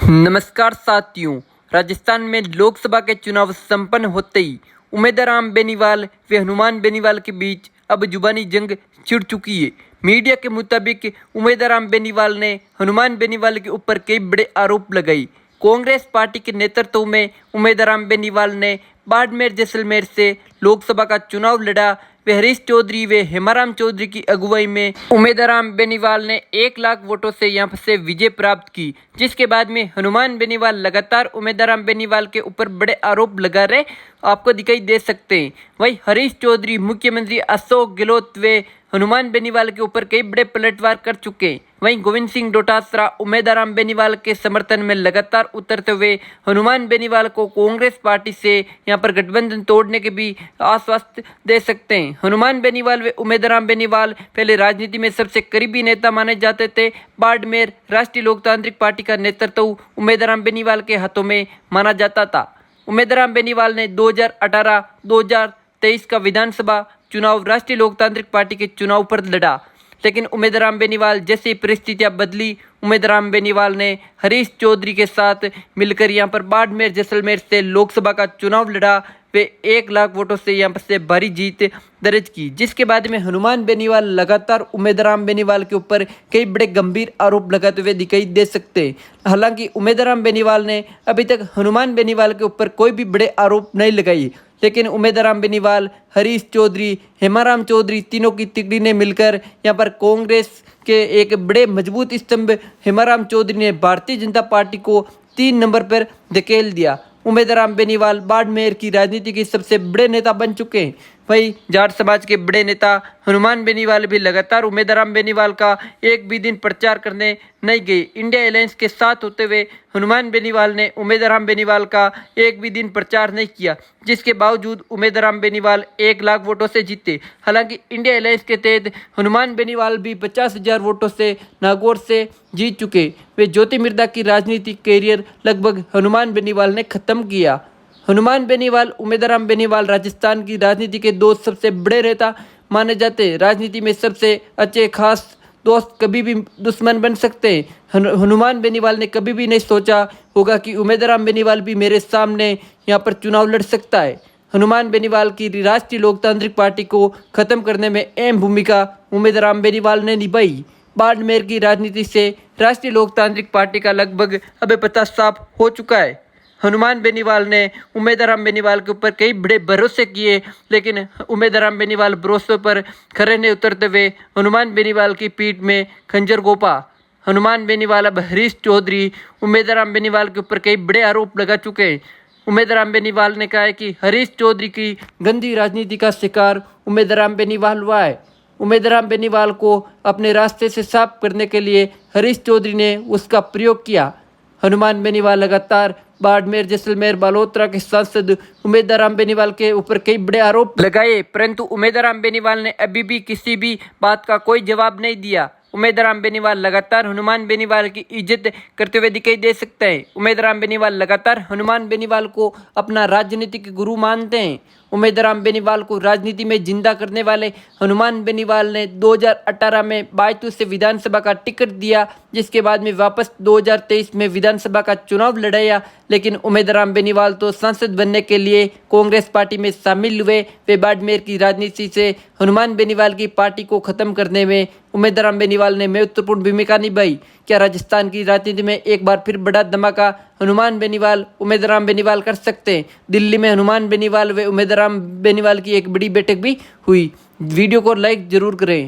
नमस्कार साथियों, राजस्थान में लोकसभा के चुनाव संपन्न होते ही उम्मीदवार राम बेनीवाल व हनुमान बेनीवाल के बीच अब जुबानी जंग छिड़ चुकी है। मीडिया के मुताबिक उम्मीदवार राम बेनीवाल ने हनुमान बेनीवाल के ऊपर कई बड़े आरोप लगाए। कांग्रेस पार्टी के नेतृत्व में उम्मीदवार राम बेनीवाल ने बाड़मेर जैसलमेर से लोकसभा का चुनाव लड़ा। वे हरीश चौधरी व हेमाराम चौधरी की अगुवाई में उम्मीदवार राम बेनीवाल ने 1 लाख वोटों से यहां से विजय प्राप्त की, जिसके बाद में हनुमान बेनीवाल लगातार उम्मीदवार राम बेनीवाल के ऊपर बड़े आरोप लगा रहे आपको दिखाई दे सकते हैं। वहीं हरीश चौधरी, मुख्यमंत्री अशोक गहलोत व हनुमान बेनीवाल के ऊपर कई बड़े पलटवार कर चुके हैं। वहीं गोविंद सिंह डोटासरा उम्मीदवार राम बेनीवाल के समर्थन में लगातार उतरते हुए हनुमान बेनीवाल को कांग्रेस पार्टी से यहां पर गठबंधन तोड़ने के भी आश्वस्त दे सकते हैं। हनुमान बेनीवाल व उम्मीदवार राम बेनीवाल पहले राजनीति में सबसे करीबी नेता माने जाते थे। बाड़मेर राष्ट्रीय लोकतांत्रिक पार्टी का नेतृत्व उम्मीदवार राम बेनीवाल के हाथों में माना जाता था। उम्मीदवार राम बेनीवाल ने 2018-2023 का विधानसभा चुनाव राष्ट्रीय लोकतांत्रिक पार्टी के चुनाव पर लड़ा, लेकिन उम्मीदवार राम बेनीवाल जैसी परिस्थितियां बदली, उम्मीदवार राम बेनीवाल ने हरीश चौधरी के साथ मिलकर यहां पर बाड़मेर जैसलमेर से लोकसभा का चुनाव लड़ा। वे 1 लाख वोटों से यहां पर से भारी जीत दर्ज की, जिसके बाद में हनुमान बेनीवाल लगातार उम्मीदवार राम बेनीवाल के ऊपर कई बड़े गंभीर आरोप लगाते हुए दिखाई दे सकते हैं। हालांकि उम्मीदवार राम बेनीवाल ने अभी तक हनुमान बेनीवाल के ऊपर कोई भी बड़े आरोप नहीं लगाए, लेकिन उम्मीदवार राम बेनीवाल, हरीश चौधरी, हेमाराम चौधरी तीनों की तिकड़ी ने मिलकर यहाँ पर कांग्रेस के एक बड़े मजबूत स्तंभ हेमाराम चौधरी ने भारतीय जनता पार्टी को 3 नंबर पर धकेल दिया। उम्मीदवार राम बेनीवाल बाड़मेर की राजनीति के सबसे बड़े नेता बन चुके हैं। वहीं जाट समाज के बड़े नेता हनुमान बेनीवाल भी लगातार उम्मीदवार राम बेनीवाल का एक भी दिन प्रचार करने नहीं गए। इंडिया अलायंस के साथ होते हुए हनुमान बेनीवाल ने उम्मीदवार राम बेनीवाल का एक भी दिन प्रचार नहीं किया, जिसके बावजूद उम्मीदवार राम बेनीवाल 1 लाख वोटों से जीते। हालांकि इंडिया अलायंस के तहत हनुमान बेनीवाल भी 50,000 वोटों से नागौर से जीत चुके। वे ज्योति मिर्धा की राजनीतिक कैरियर लगभग हनुमान बेनीवाल ने खत्म किया। हनुमान बेनीवाल, उम्मीदवार राम बेनीवाल राजस्थान की राजनीति के 2 सबसे बड़े नेता माने जाते हैं। राजनीति में सबसे अच्छे खास दोस्त कभी भी दुश्मन बन सकते हैं। हनुमान बेनीवाल ने कभी भी नहीं सोचा होगा कि उम्मीदवार राम बेनीवाल भी मेरे सामने यहाँ पर चुनाव लड़ सकता है। हनुमान बेनीवाल की राष्ट्रीय लोकतांत्रिक पार्टी को खत्म करने में अहम भूमिका उम्मीदवार राम बेनीवाल ने निभाई। बाड़मेर की राजनीति से राष्ट्रीय लोकतांत्रिक पार्टी का लगभग अब पता साफ हो चुका है। हनुमान बेनीवाल ने उम्मीदवार राम बेनीवाल के ऊपर कई बड़े भरोसे किए, लेकिन उम्मीदवार राम बेनीवाल भरोसों पर खरे नहीं उतरते हुए हनुमान बेनीवाल की पीठ में खंजर घोंपा। हनुमान बेनीवाल अब हरीश चौधरी उम्मीदवार राम बेनीवाल के ऊपर कई बड़े आरोप लगा चुके हैं। उम्मीदवार राम बेनीवाल ने कहा है कि हरीश चौधरी की गंदी राजनीति का शिकार उम्मीदवार राम बेनीवाल हुआ है। उम्मीदवार राम बेनीवाल को अपने रास्ते से साफ करने के लिए हरीश चौधरी ने उसका प्रयोग किया। हनुमान बेनीवाल लगातार बाड़मेर, जैसलमेर, बालोतरा के सांसद उम्मीदवार राम बेनीवाल के ऊपर कई बड़े आरोप लगाए, परंतु उम्मीदवार राम बेनीवाल ने अभी भी किसी भी बात का कोई जवाब नहीं दिया। उम्मीदवार राम बेनीवाल लगातार हनुमान बेनीवाल की इज्जत करते हुए दिखाई दे सकते हैं। उम्मीदवार राम बेनीवाल लगातार हनुमान बेनीवाल को अपना राजनीतिक गुरु मानते हैं। उम्मीदवार राम बेनीवाल को राजनीति में जिंदा करने वाले हनुमान बेनीवाल ने 2018 में बायतू से विधानसभा का टिकट दिया, जिसके बाद में वापस 2023 में विधानसभा का चुनाव लड़ाया। लेकिन उम्मीदवार राम बेनीवाल तो सांसद बनने के लिए कांग्रेस पार्टी में शामिल हुए। वे बाड़मेर की राजनीति से हनुमान बेनीवाल की पार्टी को खत्म करने में उम्मीदवार राम बेनीवाल ने महत्वपूर्ण भूमिका निभाई। क्या राजस्थान की राजनीति में एक बार फिर बड़ा धमाका हनुमान बेनीवाल, उम्मीदवार राम बेनीवाल कर सकते हैं? दिल्ली में हनुमान बेनीवाल व उम्मीदवार राम बेनीवाल की एक बड़ी बैठक भी हुई। वीडियो को लाइक जरूर करें।